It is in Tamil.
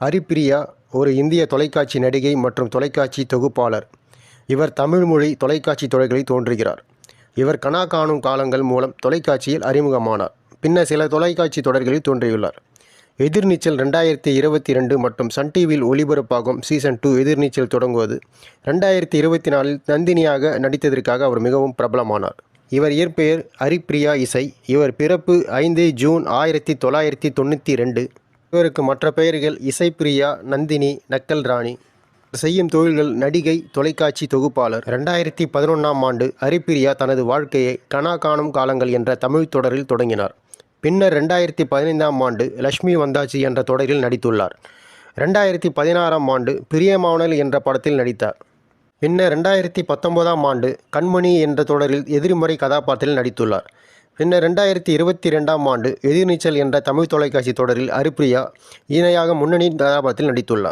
ஹரிப்பிரியா ஒரு இந்திய தொலைக்காட்சி நடிகை மற்றும் தொலைக்காட்சி தொகுப்பாளர். இவர் தமிழ் மொழி தொலைக்காட்சி தொடர்களில் தோன்றுகிறார். இவர் கனா காணும் காலங்கள் மூலம் தொலைக்காட்சியில் அறிமுகமானார். பின்னர் சில தொலைக்காட்சி தொடர்களில் தோன்றியுள்ளார். எதிர்நீச்சல் 2022 மற்றும் சன் டிவியில் ஒளிபரப்பாகும் சீசன் 2 எதிர்நீச்சல் தொடங்குவது 2024 நந்தினியாக நடித்ததற்காக அவர் மிகவும் பிரபலமானார். இவர் இயற்பெயர் ஹரிப்பிரியா இசை. இவர் பிறப்பு 5 ஜூன் 1992. இவருக்கு மற்ற பெயர்கள் இசைப்பிரியா, நந்தினி, நக்கல் ராணி. செய்யும் தொழில்கள் நடிகை, தொலைக்காட்சி தொகுப்பாளர். 2011ஆம் ஆண்டு ஹரிப்பிரியா தனது வாழ்க்கையை கனா காணும் காலங்கள் என்ற தமிழ் தொடரில் தொடங்கினார். பின்னர் 2015ஆம் ஆண்டு லட்சுமி வந்தாச்சி என்ற தொடரில் நடித்துள்ளார். 2016ஆம் ஆண்டு பிரியமானவள் என்ற படத்தில் நடித்தார். பின்னர் 2019ஆம் ஆண்டு கண்மணி என்ற தொடரில் எதிர்மறை கதாபாத்திரத்தில் நடித்துள்ளார். பின்னர் 2022ஆம் ஆண்டு எதிர்நீச்சல் என்ற தமிழ் தொலைக்காட்சி தொடரில் ஹரிப்பிரியா இணையாக முன்னணி கதாபாத்திரத்தில் நடித்துள்ளார்.